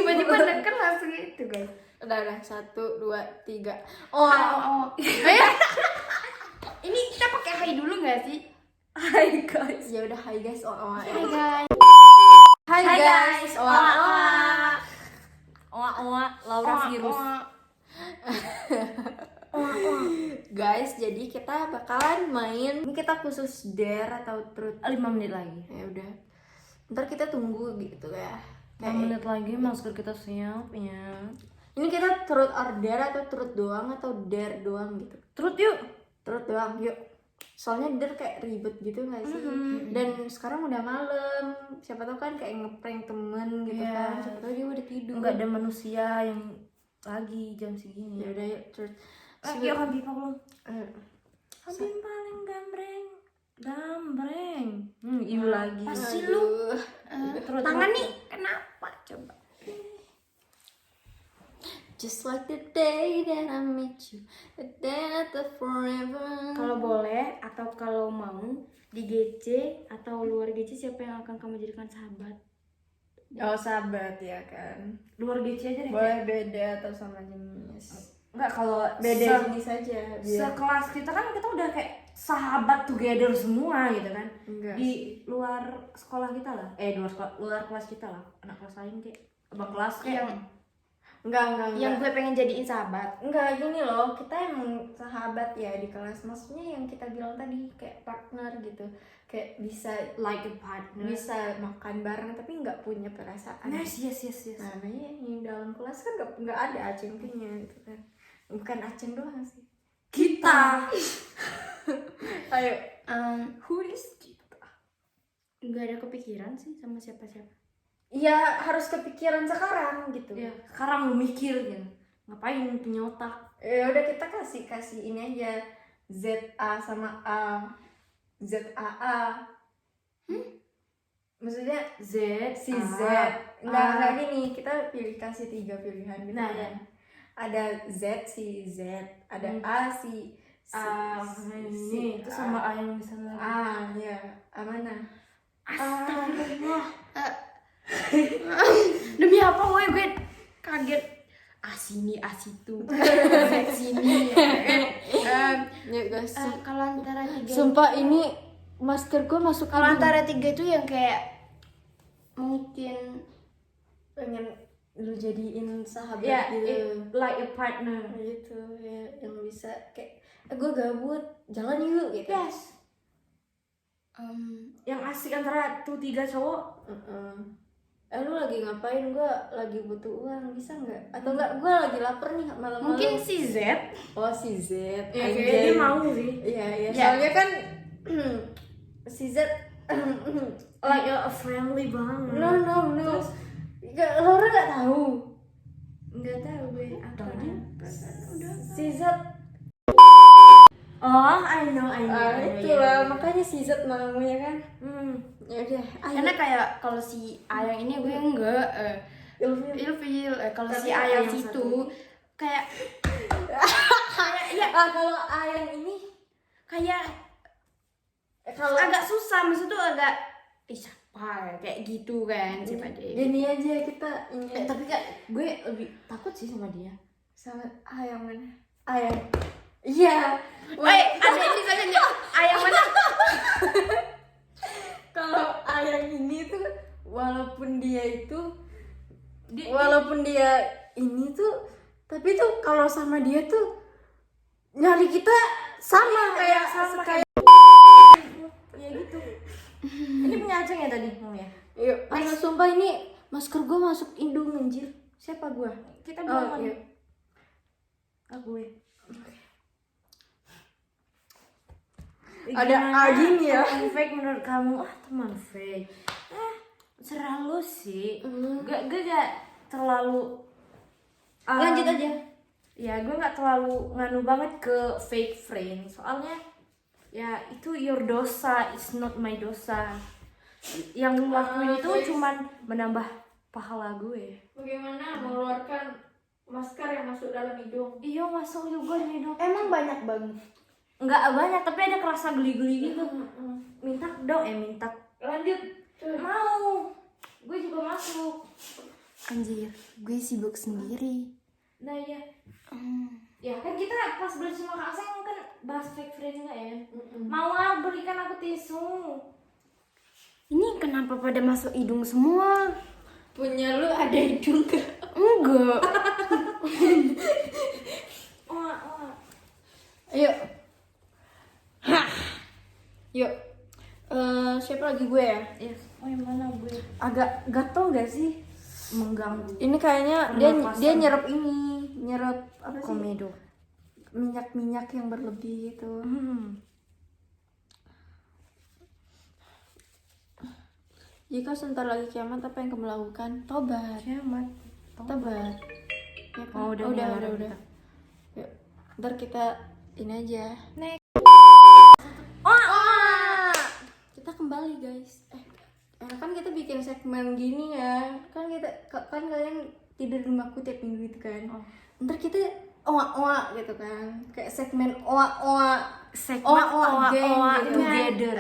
tiba-tiba deket langsung gitu guys. Udah 1, 2, 3. Ini kita pakai hai dulu nggak sih? Hai guys. Ya udah hai guys. Hai guys. Hai guys. Laura virus. Guys, jadi kita bakalan main. Ini kita khusus dare atau truth. 5 menit lagi. Ya udah. Ntar kita tunggu gitu ya. 5 menit lagi masker kita siap ya. Ini kita truth or dare atau truth doang atau dare doang gitu. Truth yuk. Truth doang yuk. Soalnya dare kayak ribet gitu gak sih? Dan sekarang udah malam. Siapa tahu kan kayak ngeprank temen gitu kan. Siapa tahu dia udah tidur. Enggak ada manusia yang lagi jam segini. Ya udah yuk truth. Yuk Habib belum. Habib paling gambreng. Iu lagi. Pasti lu. Tangan nih kenapa coba? Just like the day that I met you, the day that the forever. Kalau boleh atau kalau mau di GC atau luar GC siapa yang akan kamu jadikan sahabat? Oh sahabat ya kan. Luar GC aja deh. Boleh beda atau sama jenis. Enggak kalau Beda jenis aja. sekelas kita kan kita udah kayak sahabat together semua gitu kan. Enggak. Di luar sekolah kita lah. Luar kelas kita lah. Anak kelas lain kayak abang kelas kayak Enggak. Yang gue pengen jadiin sahabat. Enggak gini loh, kita emang sahabat ya di kelas. Maksudnya yang kita bilang tadi kayak partner gitu. Kayak bisa like a partner. bisa makan bareng tapi nggak punya perasaan. Yes. Nah, yang dalam kelas kan nggak ada acengnya gitu kan. Bukan aceng doang sih. Kita. Ayo, Who is kita? Nggak ada kepikiran sih sama siapa-siapa. ya harus kepikiran sekarang gitu. Ya, sekarang lu mikir gitu. Ngapain punya otak? Ya udah kita kasih ini aja ZA sama A. ZAA. Maksudnya Z, si A, Z. A. Enggak gini, kita kasih 3 pilihan gitu Nah, kan. Ada Z si Z, ada A si A, ini itu sama A yang di sana. A, ya. A mana? Astagfirullah. Demi apa gue kaget. Sini situ. Sini. Ya guys. Kalau antara 3 Sumpah ini masker gue masuk kalau hidung. antara 3 itu yang kayak mungkin Pengen lu jadiin sahabat Ya, gitu. like a partner. Gitu ya, yang bisa kayak gue gabut, jalan yuk gitu. Yes. Yang asik antara tuh 3 cowok. Lu lagi ngapain? Gue lagi butuh uang, bisa nggak? Atau nggak? Gue lagi lapar nih malam-malam. mungkin si Z. Oh si Z. Ya, Anjay. kayaknya dia mau sih. Iya. Ya. Soalnya kan si Z. Like a friendly banget. No. Laura nggak tahu. Nggak tahu gue. Si Z. Oh, I know. Itulah makanya si Z mau ya kan. Ya udah. Karena kayak kalau si A yang ini gue enggak ilfil. Kalau si A yang situ kayak kalau A yang ini kayak kalau agak susah, maksud tuh agak siapa kayak gitu kan siapa dia. gini aja kita ini Tapi kak, gue lebih takut sih sama dia. sama A yang mana? A yang iya. Ada ini saja A yang mana? Kalau A yang ini tuh walaupun dia ini tuh tapi tuh kalau sama dia tuh nyari kita sama kayak Ya gitu. Ini punya aceng ya tadi mau ya? yuk. Ayo sumpah ini masker gue masuk hidung anjir. Siapa gue? Kita belum Yuk. Gue. Ada A gini ya. Teman fake menurut kamu? Teman fake. Serah lu sih. Gue gak terlalu Lanjut aja. Ya gue gak terlalu nganu banget ke fake friend. Soalnya ya itu your dosa, it's not my dosa. Yang lu lakuin itu guys. cuman menambah pahala gue. Bagaimana mengeluarkan masker yang masuk dalam hidung? Iya masuk juga di hidung. Emang banyak banget. Enggak banyak tapi ada kerasa geli-geli gitu. Minta dong minta. Lanjut. Mau. Gue juga masuk. Anjir, gue sibuk sendiri. Nah ya, ya kan kita pas belajar sama Kak Seng kan bahas fake friend nggak ya? Mau berikan aku tisu. Ini kenapa pada masuk hidung semua? Punya lu ada hidung gak? Enggak. Wah. Ayo. Yuk. Siapa lagi gue ya? Yes. Oh yang mana gue? Agak gatel gak sih? Mengganggu. Ini kayaknya dia nyerap apa sih? Komedo. Minyak yang berlebih itu. Jika sebentar lagi kiamat, apa yang kamu lakukan? Tobat. Kiamat. Tobat. Ya kan? Oh, udah. Udah. Yuk, ntar kita ini aja. Next. Kita kembali guys. Kan kita bikin segmen gini ya. Kan kalian tidur di rumahku tiap minggu itu kan. Ntar kita oa gitu kan. Kayak segmen oa Oa gitu. together.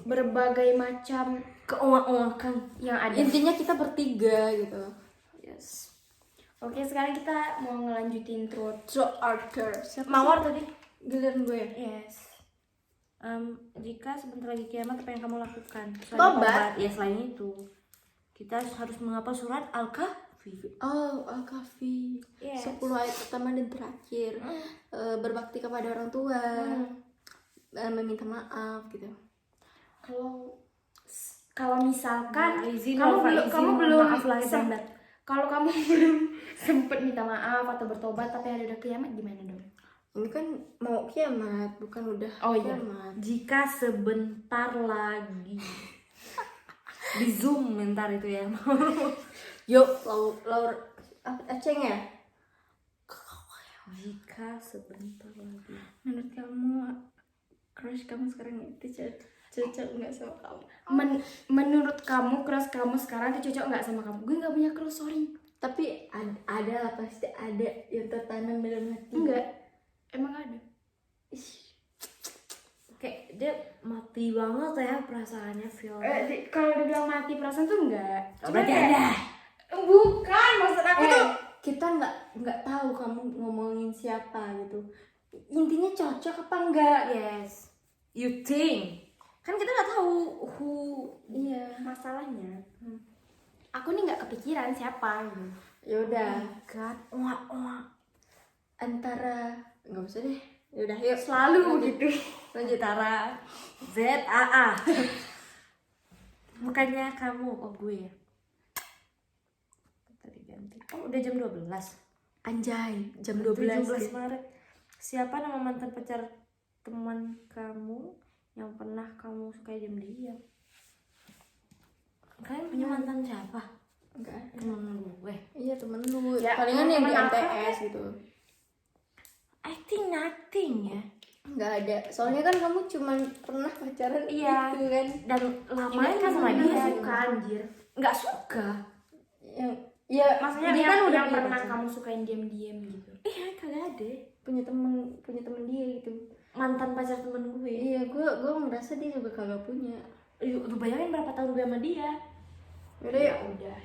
Berbagai macam Keoa-oakan yang ada. Intinya kita bertiga gitu. Yes. Oke, sekarang kita mau ngelanjutin truth Arthur. Mawar tadi. Giliran gue. Yes. Jika sebentar lagi kiamat apa yang kamu lakukan? Tobat. Ya selain itu kita harus menghafal surat Al-Kahfi. Oh, Al-Kahfi. Yes. 10 ayat pertama dan terakhir. Berbakti kepada orang tua. Meminta maaf gitu. Kalau misalkan Izin, kamu belum maaf lahir dan batin. kalau kamu belum sempet minta maaf atau bertobat tapi ada kiamat gimana dong? Ini kan mau kiamat, bukan udah Oh, iya. kiamat. Jika sebentar lagi di Zoom bentar itu ya. Yuk, Laur Aceng ya? Jika sebentar lagi. Menurut kamu crush kamu sekarang itu cocok nggak sama kamu? Menurut kamu crush kamu sekarang tuh cocok nggak sama kamu? Gue nggak punya crush, sorry. Tapi ada lah, pasti ada yang tertanam dalam hati. Enggak, emang ada. Kayak dia mati banget ya perasaannya feel. Kalau dibilang mati perasaan tuh enggak. Berarti ada. Bukan, maksud aku tuh Kita nggak tahu kamu ngomongin siapa gitu. Intinya cocok apa enggak? Yes. You think? Kan kita nggak tahu who. Iya. masalahnya. Aku nih nggak kepikiran siapa gitu. Yaudah, God. antara nggak usah deh. Yaudah, yuk. Selalu gitu. Lanjut. Antara ZAA. Bukannya kamu, gue ya. Tadi ganti. Oh, udah jam 12. Anjay, jam 12. 17 Maret. Siapa nama mantan pacar teman kamu yang pernah kamu sukai diam-diam? Kalian punya mantan siapa? Enggak. Temen gue. Iya, temen lu. Ya, Palingan yang di temen apa? MTS gitu. I think nothing ya. Enggak ada. Soalnya kan kamu cuma pernah pacaran Iya. itu kan. Dan lamanya kan sama dia. suka anjir. Nggak suka. Ya, Maksudnya dia yang, kan udah yang punya pernah pacar. kamu sukain diam-diam gitu. Iya, kagak ada. punya temen dia gitu. Mantan pacar temen gue. Iya, gue ngerasa dia juga kagak punya. Lu bayangin berapa tahun gue sama dia. Yaudah ya.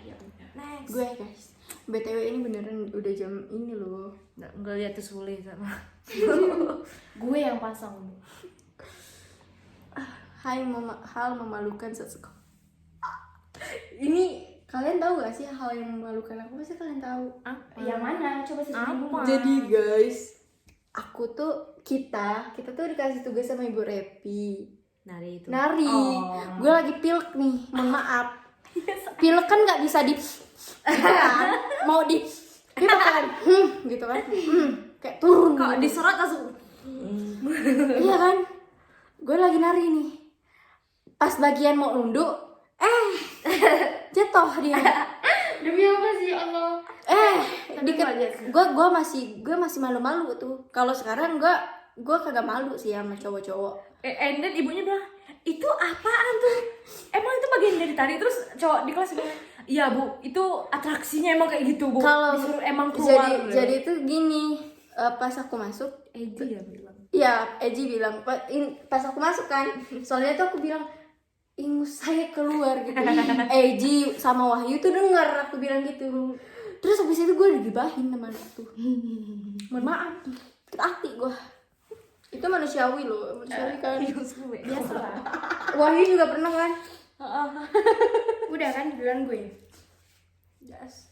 Ya udah. Next. Gue guys, BTW ini beneran udah jam ini loh. Nggak lihat tuh Sule sama. Gue yang pasang. Hai hal memalukan seseorang. Ini kalian tahu gak sih hal yang memalukan aku? Pasti kalian tahu. Yang mana? Coba sebutin dulu. Jadi guys, aku tuh kita tuh dikasih tugas sama Ibu Repi. Nari itu. Nari. Oh. Gue lagi pilek nih, mohon maaf. Pilek kan nggak bisa di gitu kan. Mau di dia bakalan gitu kan. Kayak turun. Kok gitu. disorot langsung. Iya kan? Gue lagi nari nih. Pas bagian mau nunduk, jatuh dia. Demi apa sih Allah? Gue masih malu-malu tuh. Kalau sekarang gue kagak malu sih sama cowok-cowok. And then ibunya bilang, itu apaan tuh? Emang itu bagian dari tari? Terus cowok di kelas bilang, iya bu, itu atraksinya emang kayak gitu bu. Kalau disuruh emang keluar. jadi itu gini, pas aku masuk, Eji ya bilang. iya Eji bilang pas aku masuk kan, soalnya tuh aku bilang ingus saya keluar gitu. Ji sama Wahyu tuh denger aku bilang gitu. Terus habis itu gue digibahin sama anak tuh. Mohon maaf, sakit hati gue. Itu manusiawi loh, manusiawi kan. Biasa lah. Wahyu juga pernah kan? Udah kan duluan gue. Yes.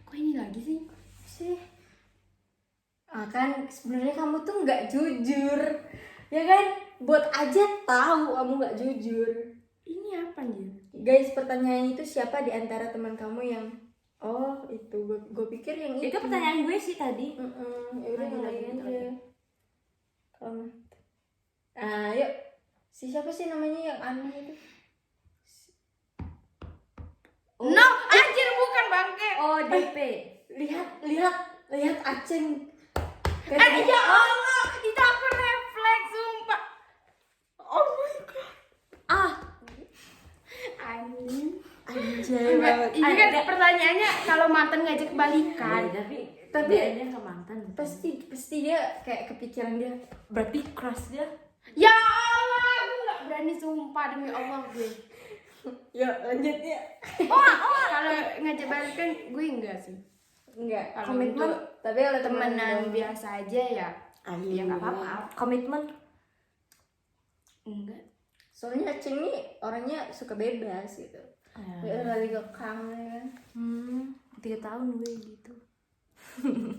Kok ini lagi sih? Sih. Kan sebenarnya kamu tuh nggak jujur, ya kan? Buat aja tahu kamu nggak jujur. Ini apa anjir? Guys, pertanyaan itu siapa di antara teman kamu yang itu gue pikir yang Itu pertanyaan gue sih tadi. Ya udah Lagi, ngelain lagi. aja. Yuk. Siapa sih namanya yang aneh itu? No, anjir bukan bangke. Oh, DP. Lihat Aceng. Ya Allah, itu aku refleks sumpah. Oh my god. Anjing. Anjay Enggak, banget. ini kan pertanyaannya kalau mantan ngajak balikan. Tapi dia nggak mantan. Pasti dia kayak kepikiran dia. Berarti crush dia. Ya Allah, aku nggak berani sumpah demi Allah gue. Yuk lanjut ya. Kalau ngajak balikan gue enggak sih. Enggak, Kalau komitmen. untuk Tapi kalau Temenan biasa aja ya. Iya Ya nggak apa-apa. Komitmen. Enggak. Soalnya Aceng nih orangnya suka bebas gitu. Ya lagi kekang ya kan. 3 tahun gue gitu.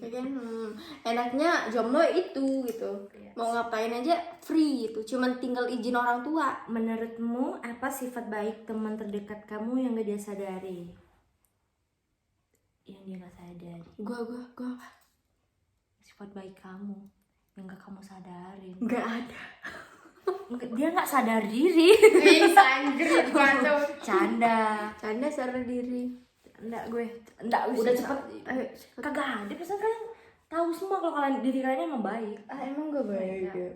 Ya kan, enaknya jomblo itu gitu. Yes. Mau ngapain aja free gitu. Cuman tinggal izin orang tua. Menurutmu apa sifat baik teman terdekat kamu yang gak dia sadari? Yang dia gak sadari. Gua Sifat baik kamu yang gak kamu sadarin. nggak ada. Dia gak sadar diri. Bisa anjir jatuh. Canda. Canda sadar diri. Enggak udah cepet. Kagak ada pesan kalian tahu semua kalau kalian diri kalian emang baik. Emang gak baik Enggak. ya.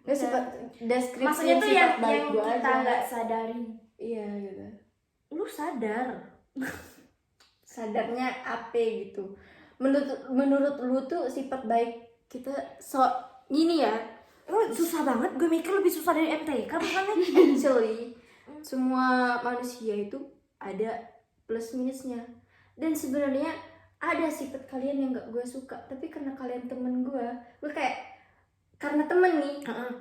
Gak sifat deskripsi Maksudnya tuh yang gua kita aja. nggak sadari. Iya gitu. Lu sadar. Sadarnya apa gitu. Menurut lu tuh sifat baik kita gini ya. Lu susah banget, gue mikir lebih susah dari MTK bukannya. Actually semua manusia itu ada plus minusnya, dan sebenarnya ada sifat kalian yang gak gue suka, tapi karena kalian temen gue kayak karena temen nih,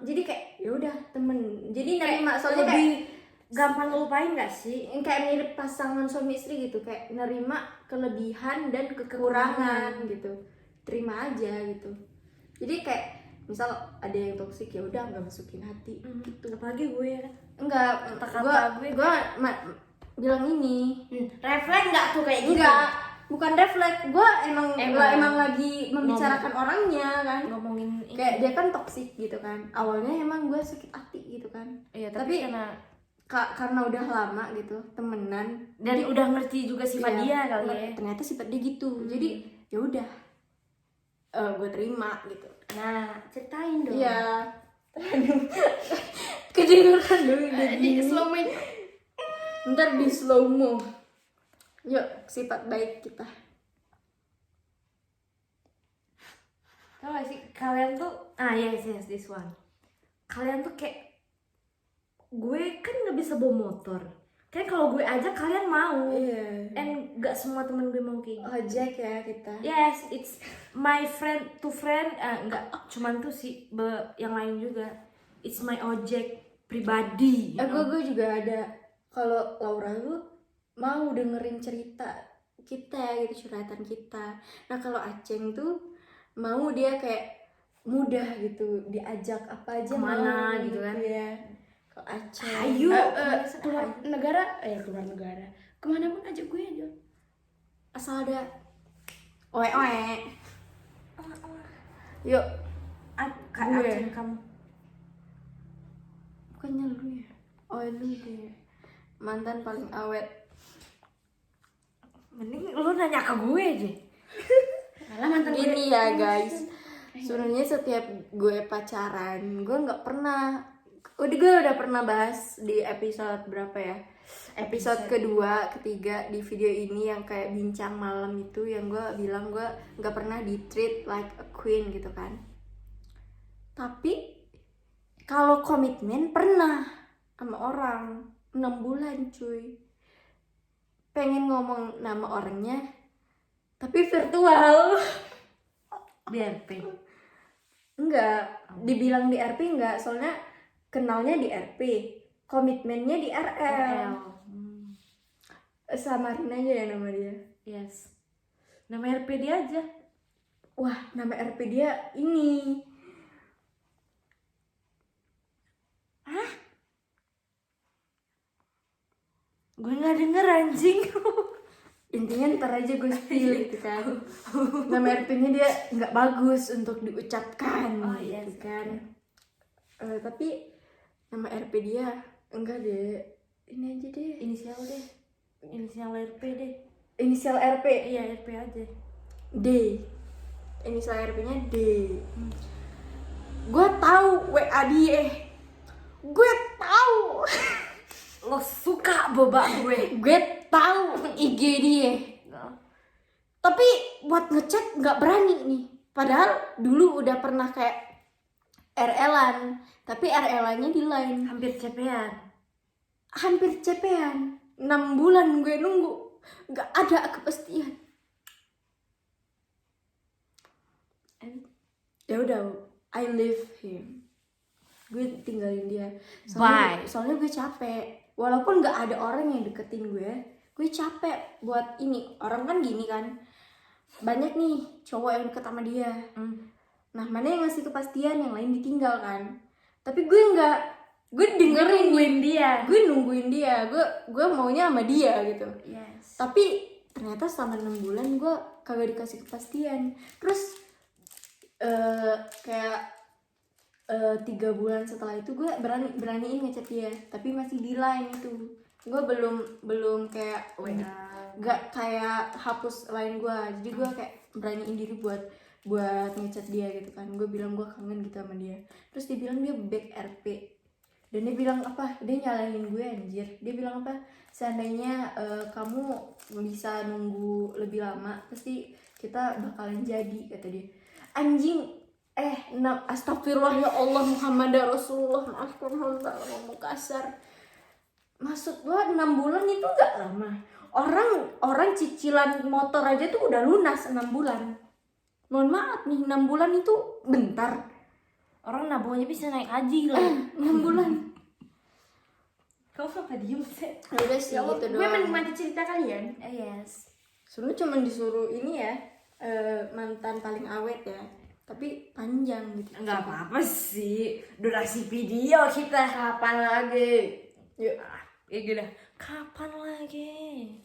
jadi kayak ya udah temen, jadi nerima. Soalnya lebih kayak gampang ngelupain gak sih? kayak mirip pasangan suami istri gitu, kayak nerima kelebihan dan kekurangan gitu, terima aja gitu. Jadi kayak misal ada yang toksik ya udah nggak masukin hati gitu. Apalagi gue ya kan. Enggak, Kata-kata gue bilang ini Refleks nggak tuh kayak gitu? enggak, bukan refleks, gue emang Emang lagi membicarakan orangnya kan. ngomongin Kayak dia kan toksik gitu kan, awalnya emang gue sakit hati gitu kan. Iya, tapi karena karena udah lama gitu temenan dan udah ngerti juga sifat dia kali ya. ternyata sifat dia gitu. Jadi ya udah gue terima gitu. Nah, ceritain dong. Iya. Kedengeran dulu udah Di gini. slow mo. Ntar di slow mo. Yuk, sifat baik kita. Tau gak sih kalian tuh yes this one. Kalian tuh kayak gue kan nggak bisa bawa motor. Kan kalau gue ajak kalian mau. Iya. And gak semua temen gue mau kayak gitu. Ojek ya kita. Yes, it's my friend to friend. Enggak, cuman tuh sih yang lain juga. It's my ojek pribadi. Gue juga ada. Kalau Laura tuh mau dengerin cerita kita gitu, curhatan kita. Nah kalau Aceng tuh mau dia kayak mudah gitu, diajak apa aja Kemana mau gitu kan. ya. Kalau Aceng Ayo. Keluar negara, kemana pun ajak gue aja. asal ada oe. Yuk, Kak Gue. Aceng kamu. bukannya lu ya? Oh lu deh. Mantan paling awet. Mending lu nanya ke gue aja. Alah mantan gue. Gini ya guys, sebenarnya setiap gue pacaran, gue nggak pernah. Gue udah pernah bahas di episode berapa ya? Episode kedua, ketiga di video ini yang kayak bincang malam itu, yang gue bilang gue nggak pernah di treat like a queen gitu kan. Tapi Kalau komitmen pernah sama orang 6 bulan cuy. Pengen ngomong nama orangnya tapi virtual. Di RP. Enggak, dibilang di RP enggak, soalnya kenalnya di RP, komitmennya di RL. Samarin aja ya nama dia. Yes. Nama RP dia aja. Wah, nama RP dia ini. Gue nggak denger anjing. Intinya ntar aja gue spill gitu kan. Nama RP-nya dia nggak bagus untuk diucapkan gitu kan. Tapi nama RP dia enggak deh. Ini aja deh. Inisial deh. Inisial RP deh. Inisial RP. Iya, RP aja. D. Inisial RP-nya D. Gue tahu WA dia. Gue tahu. Lo suka boba gue. Gue tahu IG dia. Tapi buat ngechat nggak berani nih. Padahal dulu udah pernah kayak RL-an, tapi RL-annya di line. Hampir cepean. Hampir cepean. 6 bulan gue nunggu, nggak ada kepastian. Ya udah, I leave him. Gue tinggalin dia. Bye. Soalnya gue capek. Walaupun nggak ada orang yang deketin gue capek buat ini. Orang kan gini kan, banyak nih cowok yang deket sama dia. Nah, mana yang ngasih kepastian, yang lain ditinggal kan. Tapi gue nggak, gue dengerin dia. gue nungguin dia, gue maunya sama dia gitu. Yes. Tapi ternyata selama 6 bulan gue kagak dikasih kepastian. Terus kayak 3 bulan setelah itu gue beraniin ngechat dia, tapi masih di line itu. Gue belum kayak nggak kayak hapus line gue. Jadi gue kayak beraniin diri buat ngechat dia gitu kan. Gue bilang gue kangen gitu sama dia. Terus dia bilang dia back RP. Dan dia bilang apa? Dia nyalahin gue anjir. Dia bilang apa? Seandainya kamu bisa nunggu lebih lama, pasti kita bakalan jadi, kata dia. Anjing. Astagfirullah ya Allah, Muhammad Rasulullah, maafkan hamba ngomong kasar. Maksud gua 6 bulan itu gak lama. Orang cicilan motor aja tuh udah lunas 6 bulan. Mohon maaf nih, 6 bulan itu bentar. Orang nabungnya bisa naik haji lah. 6 bulan. Kau apa diem sih? Udah sih gitu Gue doang. menikmati cerita kalian. Yes. Sebenernya cuma disuruh ini ya, mantan paling awet ya. Tapi panjang gitu. Enggak apa-apa sih. Durasi video kita. Kapan lagi? Yuk, Ya gila. Kapan lagi?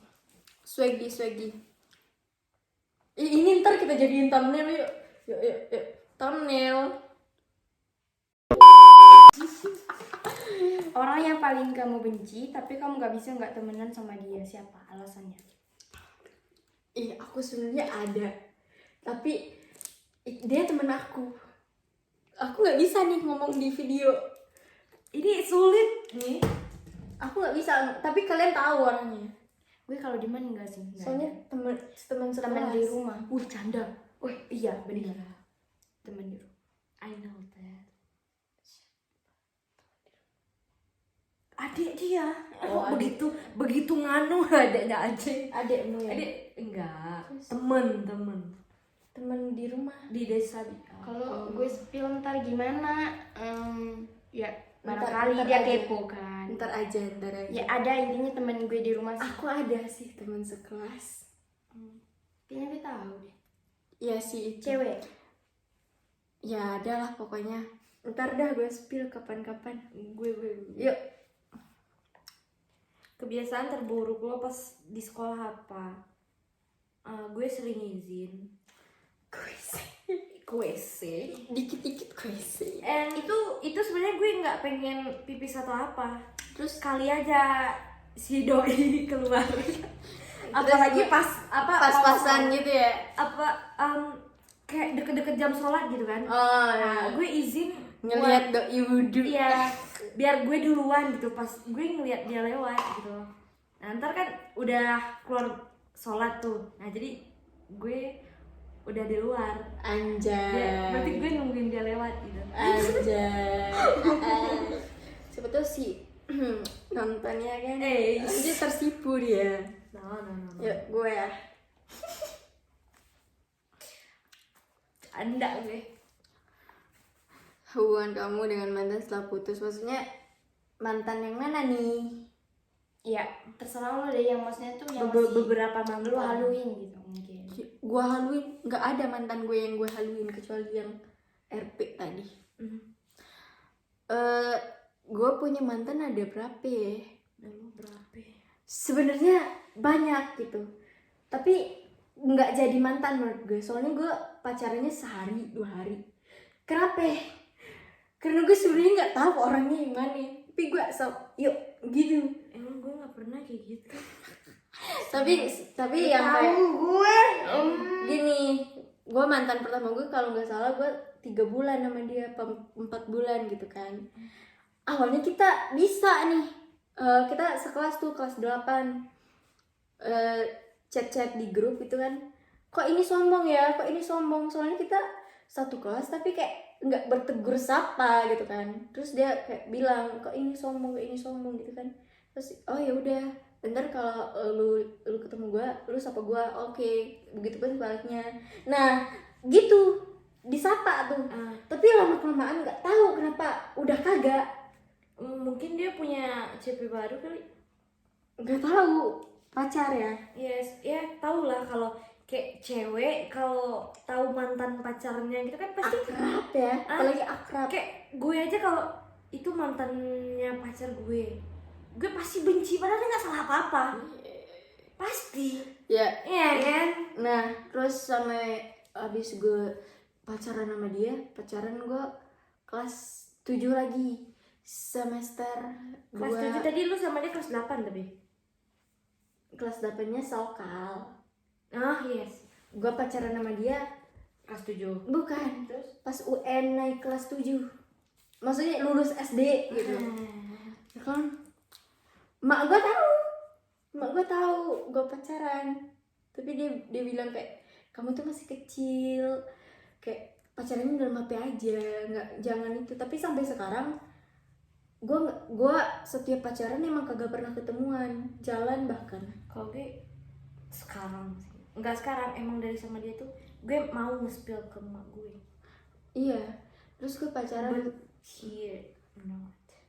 swaggy. Ini ntar kita jadiin thumbnail yuk. Yuk. Thumbnail. Orang yang paling kamu benci, tapi kamu gak bisa gak temenan sama dia. Siapa? Alasannya? Aku sebenarnya ada. Tapi dia temen aku nggak bisa nih ngomong di video. Ini sulit nih. Aku nggak bisa, tapi kalian tahu orangnya. Gue kalau di mana enggak sih? Soalnya temen sekelas. di rumah. Canda. Iya benar. Temen di rumah. I know that. Adik dia. Adik. begitu nganu adiknya aja. Adekmu ya? Adik enggak. Terus? Temen di rumah. Di desa. Kalau gue spill ntar gimana? Ya Ntar barangkali dia aja. kepo kan. Ntar aja. Ya ada intinya temen gue di rumah sih. Aku ada sih temen sekelas. Kayaknya gue tahu deh. Iya sih itu. Cewek. Ya ada lah pokoknya. Ntar dah gue spill kapan-kapan. Gue. Yuk. Kebiasaan terburuk lo pas di sekolah apa? Gue sering izin. Kuese. Dikit-dikit gue sih. And itu sebenarnya gue nggak pengen pipis atau apa. Terus kali aja si doi keluar. Apalagi pas-pasan gitu ya. Kayak deket-deket jam sholat gitu kan. Oh Nah, ya. gue izin Ngelihat doi wudhu. Iya, biar gue duluan gitu pas gue ngeliat dia lewat gitu. Nah, ntar kan udah keluar sholat tuh. Nah, jadi gue udah di luar. Berarti gue nungguin dia lewat gitu. Anjay. Siapa tuh si nontonnya kan? Dia tersipu dia. No. Yuk gue ya. Anda gue. Hubungan kamu dengan mantan setelah putus, maksudnya mantan yang mana nih? Ya terserah lo deh, yang maksudnya tuh yang Beberapa mantan lu haluin gitu mungkin. Gue haluin, nggak ada mantan gue yang gue haluin kecuali yang RP tadi. Gue punya mantan ada berapa ya? Sebenarnya banyak gitu, tapi nggak jadi mantan menurut gue. Soalnya gue pacarannya sehari 2 hari. Kenapa? Karena gue sebenarnya nggak tahu orangnya gimana. Tapi gue yuk gitu. Emang gue nggak pernah kayak gitu. tapi yang kayak gini, gue mantan pertama gue kalau nggak salah gue 3 bulan sama dia, 4 bulan gitu kan. Awalnya kita bisa nih, kita sekelas tuh kelas 8, chat di grup gitu kan. Kok ini sombong ya, soalnya kita satu kelas tapi kayak nggak bertegur sapa gitu kan. Terus dia kayak bilang kok ini sombong gitu kan. Terus oh ya udah, bentar kalau lu ketemu gue, lu sapa gue, oke. Begitupun sebaliknya. Nah gitu disapa tuh. Tapi lama kelamaan nggak tahu kenapa udah kagak. Mungkin dia punya CP baru kali. Nggak tahu, pacar ya. Yes, ya tau lah kalau kayak cewek kalau tahu mantan pacarnya gitu kan pasti Akrab ya, apalagi akrab. Kayak gue aja kalau itu mantannya pacar gue pasti benci padahal dia nggak salah apa-apa. Pasti. Ya. Iya kan? Nah, terus sampai abis gue pacaran sama dia, gue kelas 7 lagi. Semester Kelas 7 tadi lu sama dia kelas 8 tapi? Kelas 8-nya Sokal. Yes. Gue pacaran sama dia Kelas 7. bukan, terus pas UN naik kelas 7. Maksudnya lulus SD gitu. Ya kan? Mak gue tahu gue pacaran. Tapi dia bilang kayak kamu tuh masih kecil. Kayak pacarannya dalam HP aja, jangan itu. Tapi sampai sekarang gue setiap pacaran emang kagak pernah ketemuan, jalan bahkan. Kalau gue sekarang sih nggak sekarang, emang dari sama dia tuh gue mau nge-spill ke emak gue. Iya, terus gue pacaran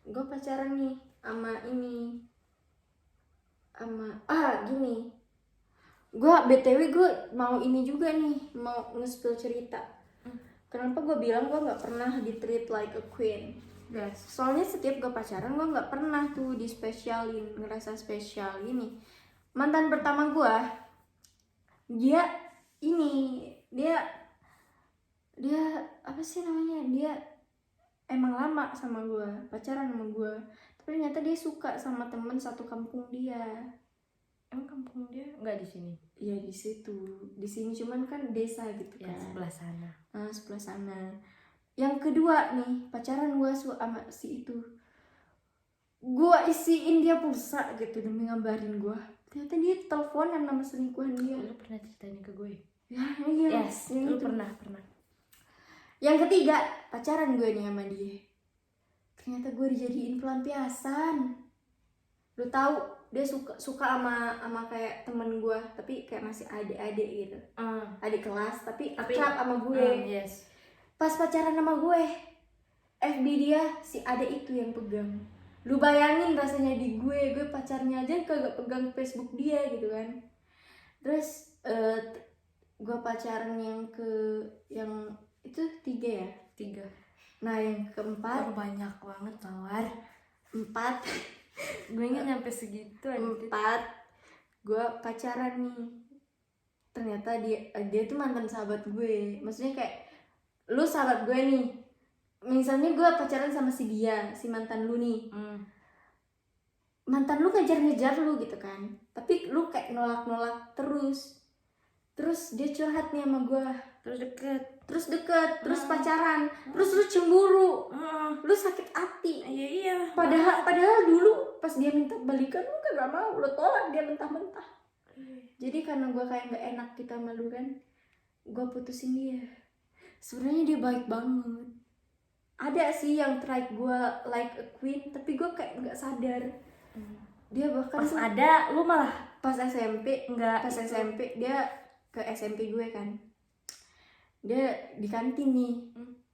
gue pacaran nih sama gini, gue BTW gue mau ini juga nih, mau nge-spill cerita. Kenapa gue bilang gue nggak pernah di-treat like a queen? Yes. Soalnya setiap gue pacaran gue nggak pernah tuh dispesialin, ngerasa spesial ini. Mantan pertama gue, dia apa sih namanya? Dia emang lama sama gue, pacaran sama gue. Tapi ternyata dia suka sama temen satu kampung dia. Emang kampung dia nggak di sini? Iya di situ, di sini cuman kan desa gitu kan. Ya, sebelah sana. Sebelah sana. Yang kedua nih, pacaran gue sama si itu. Gue isiin dia pulsa gitu demi ngabarin gue. Ternyata dia teleponan sama selingkuhan dia. Lu pernah ceritain ke gue? Ya, iya. Yes, yang lu itu. pernah. Yang ketiga, pacaran gue nih sama dia. Ternyata gue dijadiin pelampiasan. Lu tahu, dia suka sama kayak temen gue, tapi kayak masih adik-adik gitu. Adik kelas, tapi akrab sama gue. Yes. Pas pacaran sama gue, FB dia si adik itu yang pegang. Lu bayangin rasanya di gue pacarnya aja kagak pegang Facebook dia gitu kan. Terus gue pacaran yang itu 3 ya? 3. Nah yang keempat, banyak banget Mawar. 4 Gue nggak nyampe segitu aja. 4 gue pacaran nih. Ternyata dia tuh mantan sahabat gue. Maksudnya kayak lu sahabat gue nih, misalnya gue pacaran sama si mantan lu nih. Mantan lu ngejar lu gitu kan, tapi lu kayak nolak terus dia curhat nih sama gue, terus deket, terus pacaran, terus lu cemburu, lu sakit hati. Iya. Padahal dulu pas dia minta balikan lu kagak mau, lu tolak dia mentah-mentah. Jadi karena gue kayak nggak enak kita sama lu kan, gue putusin dia. Sebenarnya dia baik banget. Ada sih yang try gue like a queen, tapi gue kayak nggak sadar. Dia bahkan Pas tuh ada lu malah pas SMP, nggak pas itu. SMP dia ke SMP gue kan. Dia di kantin nih.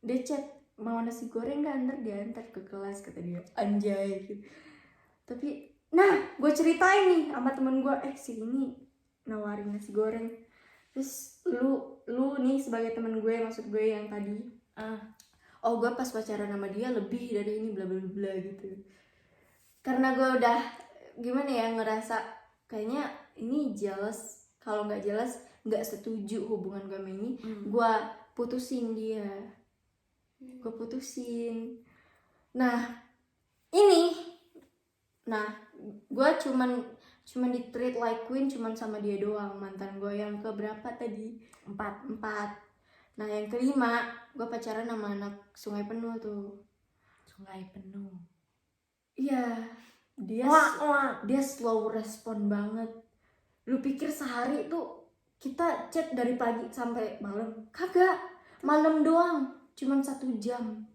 Dia chat, mau nasi goreng gak, ntar diantar ke kelas, kata dia. Anjay gitu. Tapi nah gue ceritain nih sama temen gue, si ini nawarin nasi goreng. Terus lu nih sebagai temen gue, maksud gue yang tadi, oh gue pas pacaran sama dia lebih dari ini bla bla bla gitu. Karena gue udah gimana ya, ngerasa kayaknya ini jealous. Kalau nggak jealous, nggak setuju hubungan gue sama ini, gue putusin dia. Gue putusin. Nah gue cuman di treat like queen cuman sama dia doang, mantan gue yang ke berapa tadi, 4. Nah yang kelima gue pacaran sama anak Sungai Penuh tuh. Sungai Penuh. Iya, dia slow respon banget. Lu pikir sehari tuh kita chat dari pagi sampai malam? Kagak, malam doang, cuman 1 jam.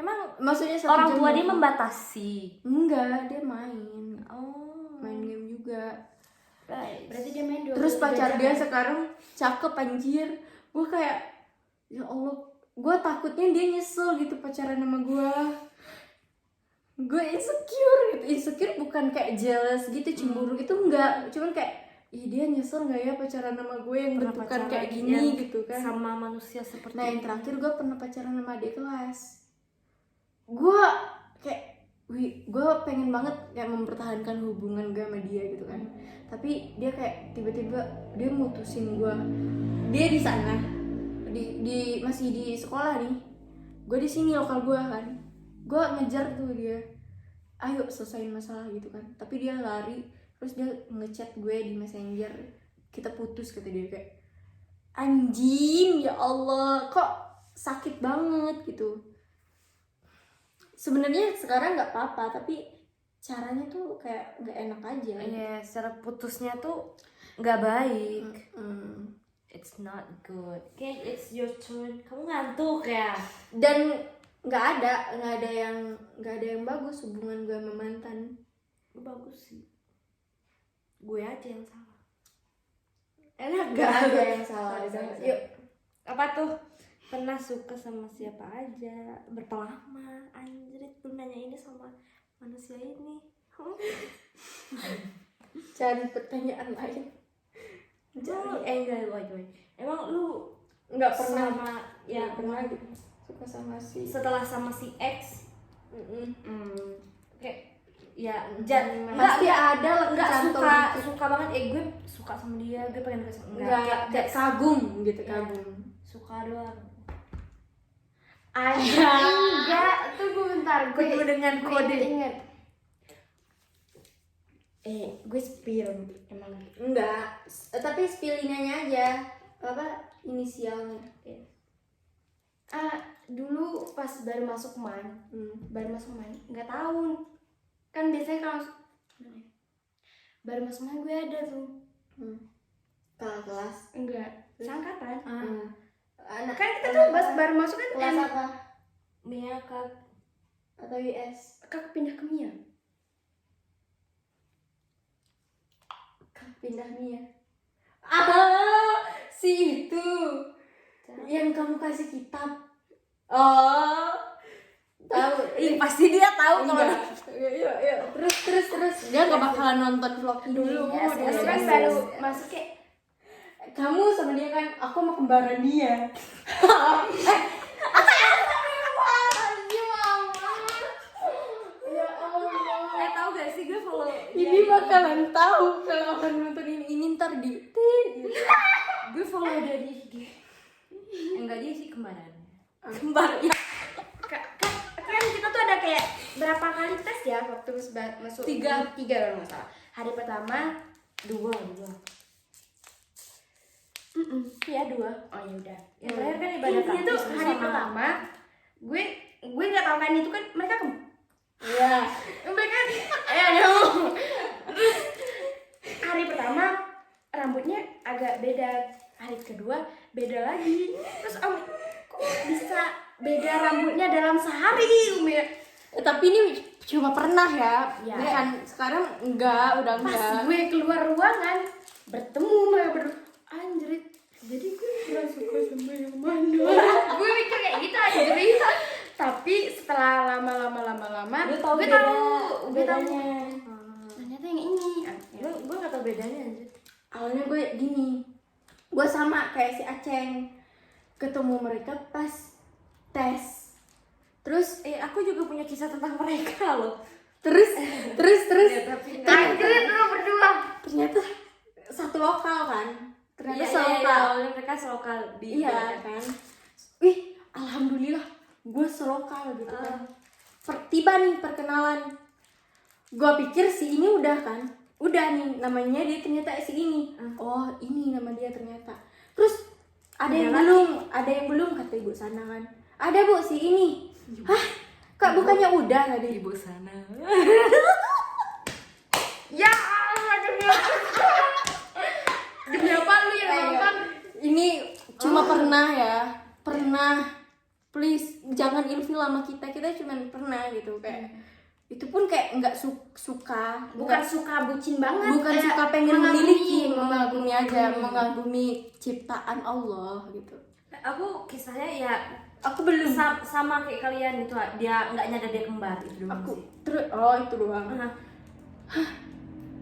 Emang Maksudnya 1 orang jam tua dia doang. membatasi? Enggak, dia main game juga. Berarti dia main 23 Terus pacar jam. dia sekarang cakep anjir. Gue kayak ya Allah, gue takutnya dia nyesel gitu pacaran sama gue. Gue insecure bukan kayak jealous gitu, cemburu gitu, enggak. Cuman kayak dia nyesel nggak ya pacaran sama gue yang Pernah bentukan pacaran kayak gini yang gitu kan. sama manusia seperti Nah yang ini. terakhir gue pernah pacaran sama adik kelas. Gue kayak gue pengen banget kayak mempertahankan hubungan gue sama dia gitu kan. Tapi dia kayak tiba-tiba dia mutusin gue. Dia di sana, di masih di sekolah nih. Gue di sini lokal gue kan. Gue ngejar tuh dia, ayo selesain masalah gitu kan. Tapi dia lari, terus dia ngechat gue di Messenger, kita putus, kata dia. Kayak anjing, ya Allah, kok sakit banget gitu. Sebenarnya sekarang nggak apa-apa, tapi caranya tuh kayak nggak enak aja. Iya, secara putusnya tuh nggak baik. It's not good. Okay, it's your turn. Kamu ngantuk ya? Dan nggak ada yang bagus hubungan gue sama mantan. Bagus sih. Gue aja yang salah. Enak Nggak gak? ada yang salah. Yuk, apa tuh? Pernah suka sama siapa aja? Berapa lama? Anjrit, lu nanya ini sama manusia ini. Cari pertanyaan lain. Enggak, wait. Emang lu Nggak pernah sama ya pernah gitu suka sama si setelah sama si X kayak ya pasti ada nggak kecantol suka banget, gue suka sama dia, gue pengen deket sama nggak kagum gitu, kagum. Suka doang. Enggak, tunggu bentar. Gue dengan kode. Ingat. Gue spill emang. Enggak, tapi spillingannya aja, apa inisialnya. Dulu pas baru masuk man, nggak tahu. Kan biasanya kalau baru masuk man gue ada tuh. Kakak kelas Enggak, seangkatan. kan Kita tuh baru masuk kan kelas apa Mia Kak atau IS? Kak pindah ke Mia. Pindah Mia. Si itu yang kamu kasih kitab. Tahu. pasti dia tahu kalau Yuk. Terus dia nggak bakalan nonton vlog dulu. Terus kan baru masuk kayak Kamu sama dia kan, aku sama kembaran dia. Ya Allah. tahu gak sih, gue follow Ini bakalan tahu kalau akan nonton ini ntar di gue follow dari IG. Enggak, dia sih kembarannya. kembar ya. kan kita tuh ada kayak berapa kali tes ya waktu masuk 3 kalau nggak salah. Hari pertama Dua. Iya 2. oh ya udah. Yang terakhir kan ibadah Intinya tuh baptis hari sama- pertama gue nggak tahu kan itu kan mereka Iya. mereka terus hari pertama rambutnya agak beda, hari kedua beda lagi. Terus Umi, kok bisa beda rambutnya dalam sehari Umi? Tapi ini cuma pernah ya, Ya. bukan sekarang enggak, udah Pas enggak. gue keluar ruangan bertemu mereka berdua, anjrit, jadi gue kurang suka sama yang mana? Gue mikir kayak gitu anjrit. Tapi setelah lama Lu tahu gue beda tahu bedanya. ternyata yang ini. Gue gak tau bedanya anjir. Awalnya gue gini, gue sama kayak si Aceng, ketemu mereka pas tes. Terus Aku juga punya kisah tentang mereka loh. terus Ya, tapi Anjrit lu berdua. ternyata satu lokal kan, ternyata Iya, selokal. awalnya mereka selokal di Iya kan, wih alhamdulillah gue selokal gitu kan. Tiba nih perkenalan, gue pikir si ini udah kan, udah nih namanya dia, ternyata si ini. Oh ini nama dia ternyata. Terus ada yang belum, kata ibu sana kan. Ada bu si ini. Hah kak bukannya udah tadi? ibu sana. Ya Allah, demi apa lu yang nonton? Ini cuma pernah ya, pernah. Please jangan ilfil sama kita cuma pernah gitu kayak. Itu pun kayak nggak suka, Bukan suka bucin banget, bukan kayak suka pengen memiliki, mengagumi. mengagumi aja, mengagumi ciptaan Allah gitu. Aku kisahnya ya Aku belum. sama kayak kalian itu, dia nggak nyadar dia kembar itu doang Aku sih. terus itu doang. Nah,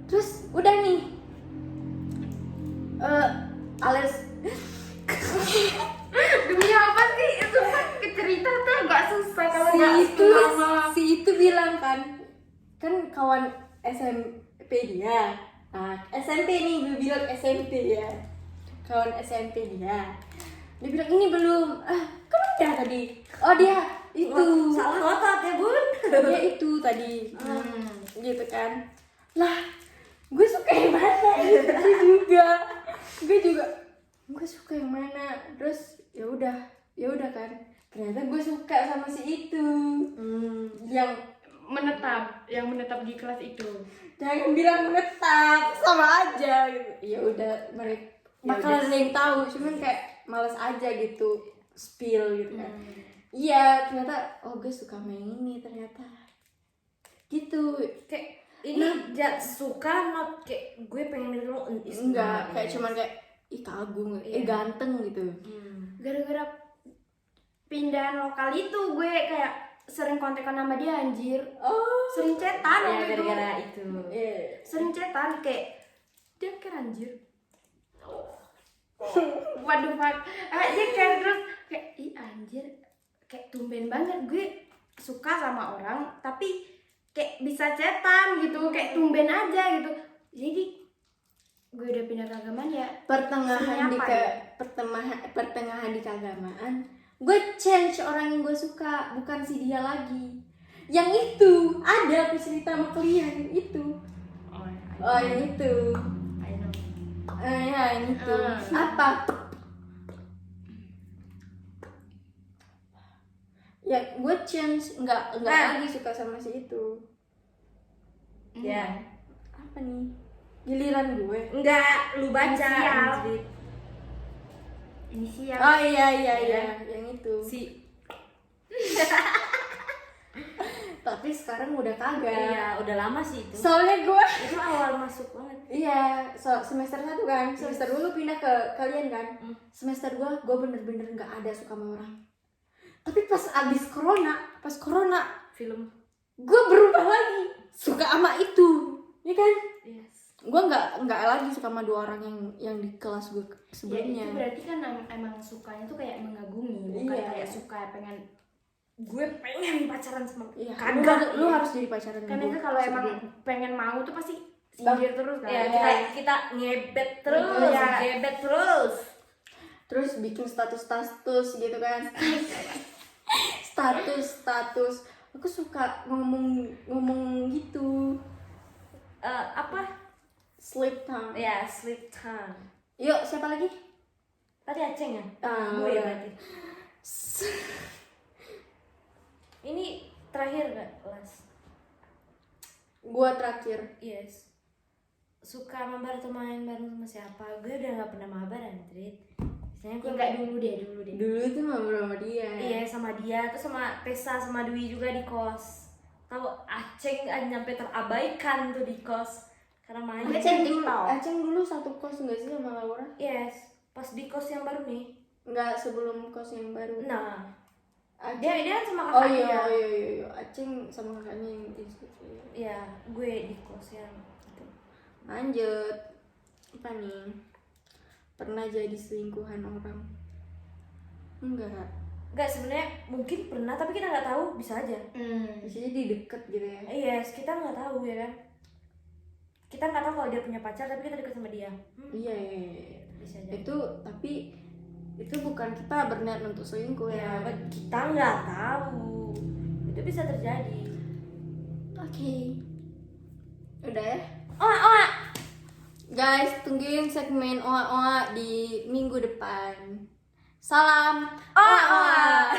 Terus udah nih. Alias Demi apa sih? Itu kan cerita tuh agak susah kalau si nggak itu lama. si itu bilang kan kawan SMP dia. Nah, SMP nih gue bilang SMP ya. Kawan SMP dia. Dia bilang ini belum. Kan udah tadi. Oh dia itu. salah ngotot ya bun. Dia itu tadi. Gitu kan. Lah, gue suka yang mana? Gue juga gue suka yang mana. Terus ya udah kan. Ternyata gue suka sama si itu. Yang yang menetap di kelas itu. jangan bilang menetap, sama aja gitu. Ya udah mereka bakalan ada yang tahu, cuman kayak males aja gitu spill gitu kan. Iya, ternyata gue suka main ini ternyata. Gitu. Kayak ini suka not kayak gue pengen milih lo Enggak, kayak cuman kayak kagum, ganteng gitu. Gara-gara pindahan lokal itu gue kayak sering kontekan sama dia anjir. Sering chatan ya waktu itu. gara-gara itu. Sering chatan kayak dia keren anjir. Waduh fuck. Dia kayak terus kayak ih anjir, kayak tumben banget gue suka sama orang tapi kayak bisa chatan gitu, kayak tumben aja gitu. Jadi gue udah pindah ke agama ya. Pertengahan di keagamaan, gue change orang yang gue suka, bukan si dia lagi. Yang itu ada aku cerita sama kalian itu. Yang itu. I know. Ya yang itu. Apa? Ya gue change, nggak lagi suka sama si itu. Ya. Apa nih? Giliran gue. Enggak, lu baca Inisial. anjir. Inisial. Oh iya yang itu. Si Tapi sekarang udah kagak. iya, udah lama sih itu. Soalnya gue Itu awal masuk banget. iya, semester 1 kan. Semester 2 pindah ke kalian kan. Semester 2 gue bener-bener nggak ada suka sama orang. Tapi pas abis corona Film. gue berubah lagi, suka sama itu, ya kan? Yes. Gue nggak lagi suka sama 2 orang yang di kelas gue Ya, sebelumnya. itu berarti kan emang sukanya tuh kayak mengagumi, bukan Iya. kayak suka pengen gue pengen pacaran sama Iya, kagak. lu harus jadi pacaran Karena gue itu kalau emang sebelum. pengen mau tuh pasti sindir terus kan. Ya, kita ngebet terus, Iya. ngebet terus. Terus bikin status gitu kan. status aku suka ngomong gitu. Apa? Sleep time. Ya, sleep time. Yuk, siapa lagi? Tadi Aceng ya? Ah, Gue ya berarti. Ini terakhir gak, Las? Gua terakhir. Yes. Suka mabar atau main bareng sama siapa? Gue udah gak pernah mabar, Andrit. Misalnya gue Enggak dulu deh. Dulu tuh ngobrol sama dia. iya sama dia, terus sama Tessa sama Dwi juga di kos. Tahu Aceng nyampe terabaikan tuh di kos karena main. Aceng dulu satu kos nggak sih sama Laura? Yes, pas di kos yang baru nih. Nggak, sebelum kos yang baru. Nah, Aceng. dia kan sama Oh kakaknya. iya. Aceng sama kakaknya yang di situ. Iya, gue di kos yang itu. Lanjut. Apa nih? Pernah jadi selingkuhan orang? Enggak. Enggak, sebenarnya mungkin pernah tapi kita nggak tahu, bisa aja. Bisa jadi deket gitu ya. Yes, kita nggak tahu ya kan. Kita nggak tahu kalau dia punya pacar tapi kita deket sama dia. Iya. Bisa aja. Tapi itu bukan kita berniat untuk selingkuh Ya, ya. kita nggak tahu. Itu bisa terjadi. Oke. Udah ya? Oh, Guys, tungguin segmen oa-oa di minggu depan. Salam oa-oa.